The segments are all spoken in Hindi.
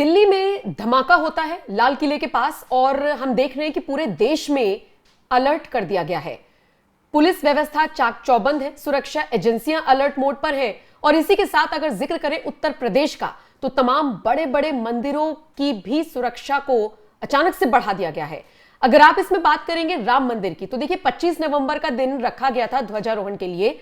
दिल्ली में धमाका होता है लाल किले के पास और हम देख रहे हैं कि पूरे देश में अलर्ट कर दिया गया है। पुलिस व्यवस्था चाक चौबंद है, सुरक्षा एजेंसियां अलर्ट मोड पर हैं और इसी के साथ अगर जिक्र करें उत्तर प्रदेश का तो तमाम बड़े बड़े मंदिरों की भी सुरक्षा को अचानक से बढ़ा दिया गया है। अगर आप इसमें बात करेंगे राम मंदिर की तो देखिए 25 नवंबर का दिन रखा गया था ध्वजारोहण के लिए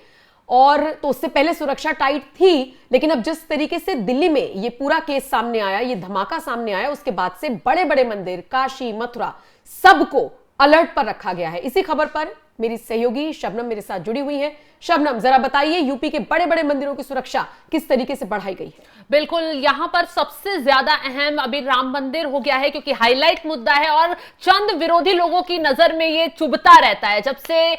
और तो उससे पहले सुरक्षा टाइट थी, लेकिन अब जिस तरीके से दिल्ली में ये पूरा केस सामने आया, ये धमाका सामने आया, उसके बाद से बड़े बड़े मंदिर काशी मथुरा सबको अलर्ट पर रखा गया है। इसी खबर पर मेरी सहयोगी शबनम मेरे साथ जुड़ी हुई है। शबनम, जरा बताइए यूपी के बड़े बड़े मंदिरों की सुरक्षा किस तरीके से बढ़ाई गई है? बिल्कुल, यहां पर सबसे ज्यादा अहम अभी राम मंदिर हो गया है क्योंकि हाईलाइट मुद्दा है और चंद विरोधी लोगों की नजर में ये चुभता रहता है। जब से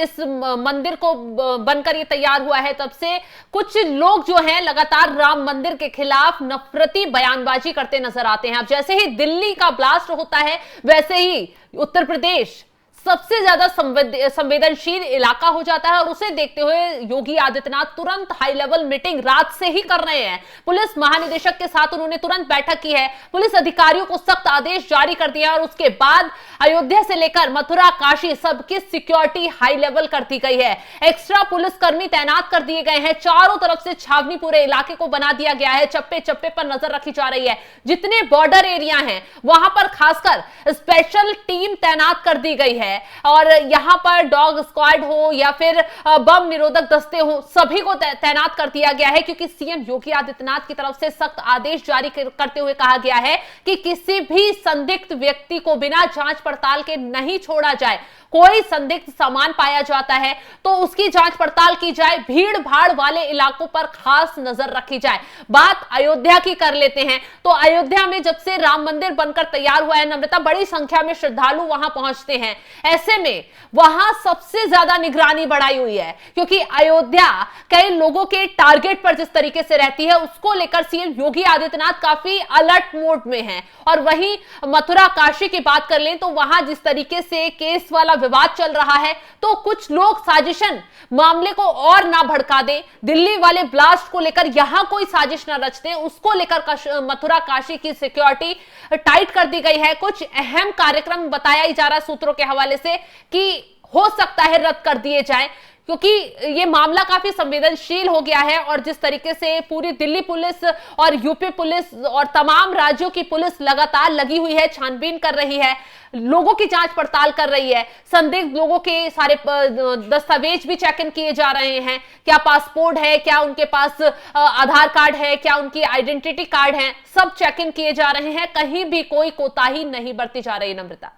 इस मंदिर को बनकर ये तैयार हुआ है तब से कुछ लोग जो हैं लगातार राम मंदिर के खिलाफ नफरती बयानबाजी करते नजर आते हैं। अब जैसे ही दिल्ली का ब्लास्ट होता है वैसे ही उत्तर प्रदेश सबसे ज्यादा संवेदनशील इलाका हो जाता है और उसे देखते हुए योगी आदित्यनाथ तुरंत हाई लेवल मीटिंग रात से ही कर रहे हैं। पुलिस महानिदेशक के साथ उन्होंने तुरंत बैठक की है, पुलिस अधिकारियों को सख्त आदेश जारी कर दिया और उसके बाद अयोध्या से लेकर मथुरा काशी सबकी सिक्योरिटी हाई लेवल कर दी गई है। एक्स्ट्रा पुलिस कर्मी तैनात कर दिए गए हैं, चारों तरफ से छावनी पूरे इलाके को बना दिया गया है, चप्पे चप्पे पर नजर रखी जा रही है। जितने बॉर्डर एरिया हैं वहां पर खासकर स्पेशल टीम तैनात कर दी गई है और यहां पर डॉग स्क्वाड हो या फिर बम निरोधक दस्ते हो सभी को तैनात कर दिया गया है क्योंकि सीएम योगी आदित्यनाथ की तरफ से सख्त आदेश जारी करते हुए कहा गया है कि किसी भी संदिग्ध व्यक्ति को बिना जांच पड़ताल के नहीं छोड़ा जाए। कोई संदिग्ध सामान पाया जाता है तो उसकी जांच पड़ताल की जाए, भीड़ भाड़ वाले इलाकों पर खास नजर रखी जाए। बात अयोध्या की कर लेते हैं तो अयोध्या में जब से राम मंदिर बनकर तैयार हुआ है नम्रता, बड़ी संख्या में श्रद्धालु वहां पहुंचते हैं। ऐसे में वहां सबसे ज्यादा निगरानी बढ़ाई हुई है क्योंकि अयोध्या कई लोगों के टारगेट पर जिस तरीके से रहती है उसको लेकर सीएम योगी आदित्यनाथ काफी अलर्ट मोड में हैं। और वहीं मथुरा काशी की बात कर लें तो वहां जिस तरीके से केस वाला विवाद चल रहा है तो कुछ लोग साजिशन मामले को और ना भड़का दें, दिल्ली वाले ब्लास्ट को लेकर यहां कोई साजिश ना रच दें, उसको लेकर मथुरा काशी की सिक्योरिटी टाइट कर दी गई है। कुछ अहम कार्यक्रम बताया ही जा रहा है सूत्रों के हवाले से कि हो सकता है रद्द कर दिए जाएं क्योंकि ये मामला काफी संवेदनशील हो गया है और जिस तरीके से पूरी दिल्ली पुलिस और यूपी पुलिस और तमाम राज्यों की पुलिस लगातार लगी हुई है, छानबीन कर रही है, लोगों की जांच पड़ताल कर रही है, संदिग्ध लोगों के सारे दस्तावेज भी चेक इन किए जा रहे हैं, क्या पासपोर्ट है, क्या उनके पास आधार कार्ड है, क्या उनकी आइडेंटिटी कार्ड है, सब चेक इन किए जा रहे हैं। कहीं भी कोई कोताही नहीं बरती जा रही नम्रता।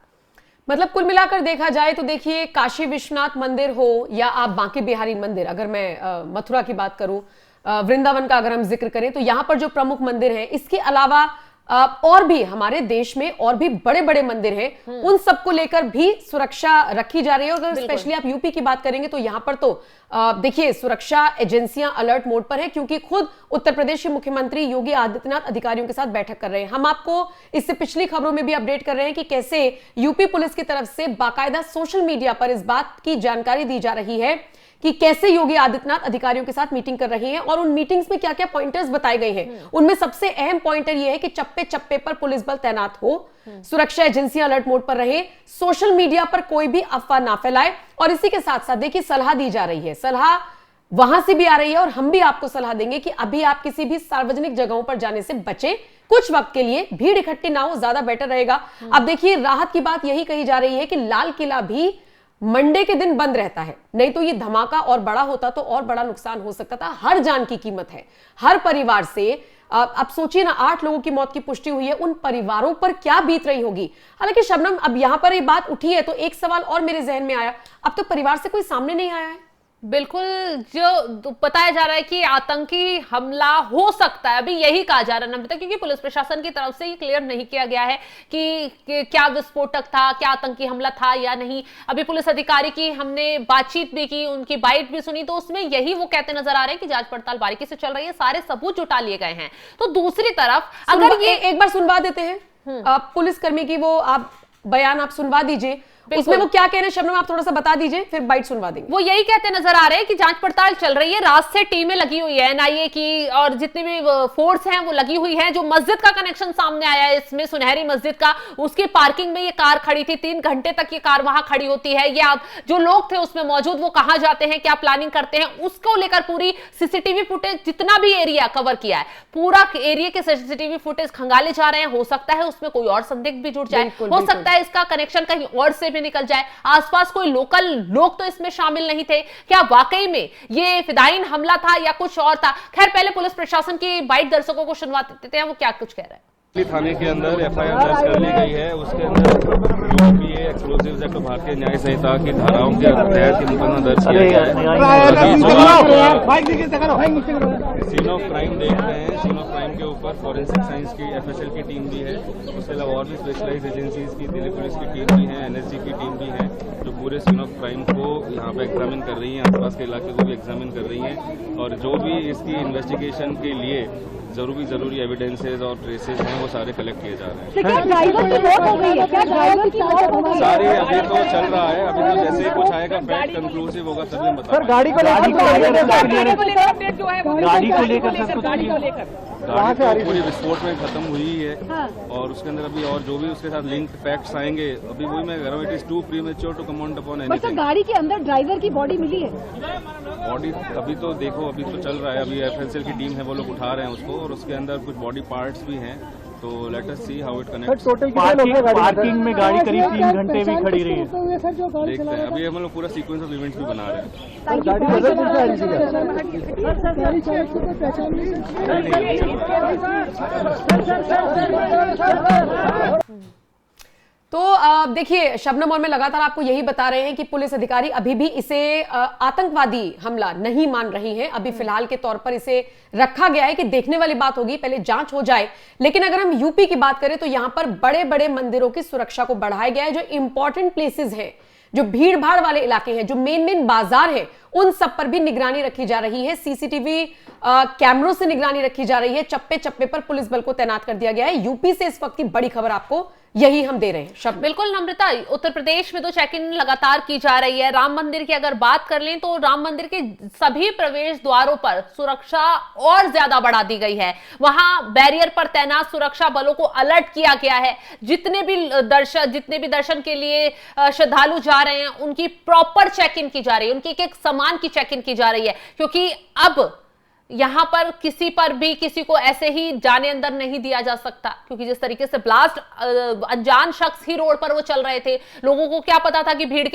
मतलब कुल मिलाकर देखा जाए तो देखिए काशी विश्वनाथ मंदिर हो या आप बांके बिहारी मंदिर, अगर मैं मथुरा की बात करूं, वृंदावन का अगर हम जिक्र करें तो यहां पर जो प्रमुख मंदिर हैं, इसके अलावा और भी हमारे देश में और भी बड़े बड़े मंदिर हैं, उन सबको लेकर भी सुरक्षा रखी जा रही है। अगर स्पेशली आप यूपी की बात करेंगे तो यहां पर तो देखिए सुरक्षा एजेंसियां अलर्ट मोड पर है क्योंकि खुद उत्तर प्रदेश के मुख्यमंत्री योगी आदित्यनाथ अधिकारियों के साथ बैठक कर रहे हैं। हम आपको इससे पिछली खबरों में भी अपडेट कर रहे हैं कि कैसे यूपी पुलिस की तरफ से बाकायदा सोशल मीडिया पर इस बात की जानकारी दी जा रही है कि कैसे योगी आदित्यनाथ अधिकारियों के साथ मीटिंग कर रहे हैं और उन मीटिंग्स में क्या क्या पॉइंटर्स बताए गए हैं। उनमें सबसे अहम पॉइंटर यह है कि चप्पे चप्पे पर पुलिस बल तैनात हो, सुरक्षा एजेंसियां अलर्ट मोड पर रहे, सोशल मीडिया पर कोई भी अफवाह ना फैलाए और इसी के साथ साथ देखिए सलाह दी जा रही है, सलाह वहां से भी आ रही है और हम भी आपको सलाह देंगे कि अभी आप किसी भी सार्वजनिक जगहों पर जाने से बचें, कुछ वक्त के लिए भीड़ इकट्ठी ना हो, ज्यादा बेटर रहेगा। अब देखिए राहत की बात यही कही जा रही है कि लाल किला भी मंडे के दिन बंद रहता है, नहीं तो ये धमाका और बड़ा होता तो और बड़ा नुकसान हो सकता था। हर जान की कीमत है, हर परिवार से आप सोचिए ना, 8 लोगों की मौत की पुष्टि हुई है, उन परिवारों पर क्या बीत रही होगी। हालांकि शबनम अब यहां पर ये बात उठी है तो एक सवाल और मेरे जहन में आया, अब तो परिवार से कोई सामने नहीं आया है। बिल्कुल, जो बताया जा रहा है कि आतंकी हमला हो सकता है, अभी यही कहा जा रहा है नम्रता, क्योंकि पुलिस प्रशासन की तरफ से ये क्लियर नहीं किया गया है कि क्या विस्फोटक था, क्या आतंकी हमला था या नहीं। अभी पुलिस अधिकारी की हमने बातचीत भी की, उनकी बाइट भी सुनी तो उसमें यही वो कहते नजर आ रहे हैं कि जांच पड़ताल बारीकी से चल रही है, सारे सबूत जुटा लिए गए हैं। तो दूसरी तरफ अगर ये एक बार सुनवा देते हैं पुलिसकर्मी की वो आप बयान आप सुनवा दीजिए। उसमें वो क्या कह रहे हैं शबनम, आप थोड़ा सा बता दीजिए, फिर बाइट सुनवा देंगे। वो यही कहते नजर आ रहे हैं कि जांच पड़ताल चल रही है, रात से टीमें लगी हुई है एनआईए की और जितनी भी फोर्स हैं वो लगी हुई है। जो मस्जिद का कनेक्शन सामने आया है इसमें, सुनहरी मस्जिद का, उसकी पार्किंग में ये कार खड़ी थी, 3 घंटे तक ये कार वहां खड़ी होती है। ये जो लोग थे उसमें मौजूद, वो कहां जाते हैं, क्या प्लानिंग करते हैं, उसको लेकर पूरी सीसीटीवी फुटेज, जितना भी एरिया कवर किया है, पूरा एरिया के सीसीटीवी फुटेज खंगाले जा रहे हैं। हो सकता है उसमें कोई और संदिग्ध भी जुड़ जाए, हो सकता है इसका कनेक्शन कहीं और से भी निकल जाए, आसपास कोई लोकल लोग तो इसमें शामिल नहीं थे, क्या वाकई में ये फिदायीन हमला था या कुछ और था। खैर पहले पुलिस प्रशासन की बाइट दर्शकों को सुनवा देते हैं, वो क्या कुछ कह रहे हैं। थाने के अंदर एफआईआर दर्ज कर ली गई है। उसके अंदर यूपीए एक्सप्लोजिव्स एक्ट भारतीय न्याय संहिता की धाराओं के तहत मुकदमा दर्ज किया गया है। सीन ऑफ क्राइम देख रहे हैं, सीन ऑफ क्राइम के ऊपर फॉरेंसिक साइंस की एफएसएल की टीम भी है, उसके अलावा और भी स्पेशलाइज्ड एजेंसीज की, दिल्ली पुलिस की टीम भी है, एनएसजी की टीम भी है, जो पूरे सीन ऑफ क्राइम को यहाँ पे एग्जामिन कर रही है, आसपास के इलाके को भी एग्जामिन कर रही है और जो भी इसकी इन्वेस्टिगेशन के लिए जरूरी एविडेंसेस और ट्रेसेस हैं वो सारे कलेक्ट किए जा रहे हैं। क्या ड्राइवर की मौत हो गई है? क्या ड्राइवर की मौत हो गई है? सारे अभी तो चल रहा है, अभी तो जैसे ही कुछ आएगा फैक्ट कंक्लूसिव होगा तभी हम बताएंगे। गाड़ी को लेकर अपडेट जो है गाड़ी को लेकर गाड़ी तो पूरी विस्फोट में खत्म हुई है और उसके अंदर अभी और जो भी उसके साथ लिंक फैक्ट्स आएंगे, अभी वही मैं कह रहा हूँ, it is too premature to comment upon anything. गाड़ी के अंदर ड्राइवर की बॉडी मिली है? बॉडी अभी तो देखो, अभी तो चल रहा है, अभी एफएसएल की टीम है, वो लोग उठा रहे हैं उसको और उसके अंदर कुछ बॉडी पार्ट्स भी हैं, तो let us see how it connects. Parking में गाड़ी करीब 3 घंटे भी खड़ी रही है। देखते हैं, अभी हम लोग पूरा सीक्वेंस ऑफ इवेंट्स भी बना रहे हैं। तो देखिए शबनम, और मैं लगातार आपको यही बता रहे हैं कि पुलिस अधिकारी अभी भी इसे आतंकवादी हमला नहीं मान रही हैं। अभी फिलहाल के तौर पर इसे रखा गया है कि देखने वाली बात होगी, पहले जांच हो जाए। लेकिन अगर हम यूपी की बात करें तो यहां पर बड़े बड़े मंदिरों की सुरक्षा को बढ़ाया गया है। जो इंपॉर्टेंट प्लेसेस हैं, जो भीड़ भाड़ वाले इलाके हैं, जो मेन बाजार हैं, उन सब पर भी निगरानी रखी जा रही है। सीसीटीवी कैमरों से निगरानी रखी जा रही है। चप्पे चप्पे पर पुलिस बल को तैनात कर दिया गया है। यूपी से इस वक्त की बड़ी खबर आपको यही हम दे रहे हैं। शब्द बिल्कुल नम्रता, उत्तर प्रदेश में तो चेक इन लगातार की जा रही है। राम मंदिर की अगर बात कर लें तो राम मंदिर के सभी प्रवेश द्वारों पर सुरक्षा और ज्यादा बढ़ा दी गई है। वहां बैरियर पर तैनात सुरक्षा बलों को अलर्ट किया गया है। जितने भी दर्शन के लिए श्रद्धालु जा रहे हैं उनकी प्रॉपर चेक इन की जा रही है, उनकी एक सामान की चेक इन की जा रही है, क्योंकि अब यहां पर किसी पर भी किसी को ऐसे ही जाने अंदर नहीं दिया जा सकता, क्योंकि जिस तरीके से ब्लास्ट, अनजान शख्स ही रोड पर वो चल रहे थे, लोगों को क्या पता था कि भीड़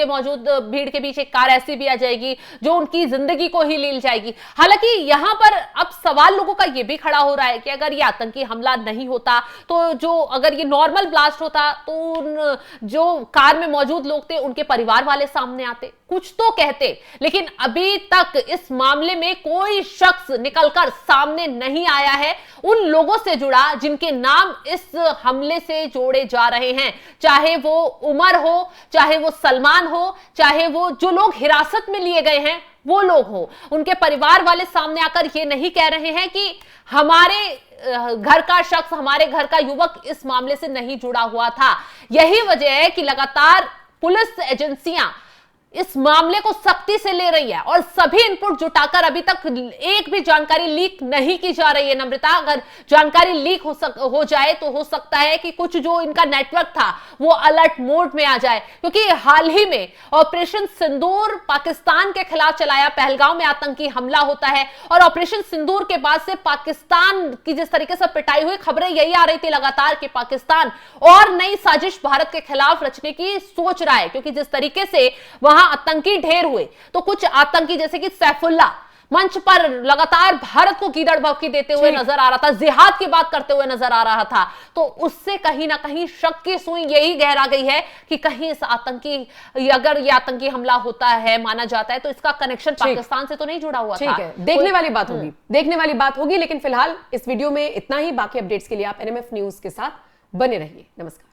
के बीच एक कार ऐसी भी आ जाएगी जो उनकी जिंदगी को ही ले जाएगी। हालांकि यहां पर अब सवाल लोगों का यह भी खड़ा हो रहा है कि अगर ये आतंकी हमला नहीं होता तो अगर ये नॉर्मल ब्लास्ट होता तो जो कार में मौजूद लोग थे उनके परिवार वाले सामने आते, कुछ तो कहते। लेकिन अभी तक इस मामले में कोई शख्स निकलकर सामने नहीं आया है उन लोगों से जुड़ा जिनके नाम इस हमले से जोड़े जा रहे हैं। चाहे वो उमर हो, चाहे वो सलमान हो, चाहे वो जो लोग हिरासत में लिए गए हैं वो लोग हो, उनके परिवार वाले सामने आकर ये नहीं कह रहे हैं कि हमारे घर का शख्स, हमारे घर का युवक इस मामले से नहीं जुड़ा हुआ था। यही वजह है कि लगातार पुलिस एजेंसियां इस मामले को सख्ती से ले रही है और सभी इनपुट जुटाकर अभी तक एक भी जानकारी लीक नहीं की जा रही है। नम्रता, अगर जानकारी लीक हो जाए तो हो सकता है कि कुछ जो इनका नेटवर्क था वो अलर्ट मोड में आ जाए, क्योंकि हाल ही में ऑपरेशन सिंदूर पाकिस्तान के खिलाफ चलाया, पहलगाम में आतंकी हमला होता है और ऑपरेशन सिंदूर के बाद से पाकिस्तान की जिस तरीके से पिटाई हुई, खबरें यही आ रही थी लगातार कि पाकिस्तान और नई साजिश भारत के खिलाफ रचने की सोच रहा है, क्योंकि जिस तरीके से वहां आतंकी ढेर हुए तो कुछ आतंकी जैसे कि सैफुल्ला मंच पर लगातार भारत को कीदड़ भभकी देते हुए नजर आ रहा था, जिहाद की बात करते हुए नजर आ रहा था, तो उससे कहीं ना कहीं शक की सुई यही गहरा गई है कि कहीं इस अगर ये आतंकी हमला होता है, माना जाता है, तो इसका कनेक्शन पाकिस्तान से तो नहीं जुड़ा हुआ था। ठीक है, देखने वाली बात होगी। लेकिन फिलहाल इस वीडियो में इतना ही। बाकी अपडेट्स के लिए आप एनएमएफ न्यूज के साथ बने रहिए। नमस्कार।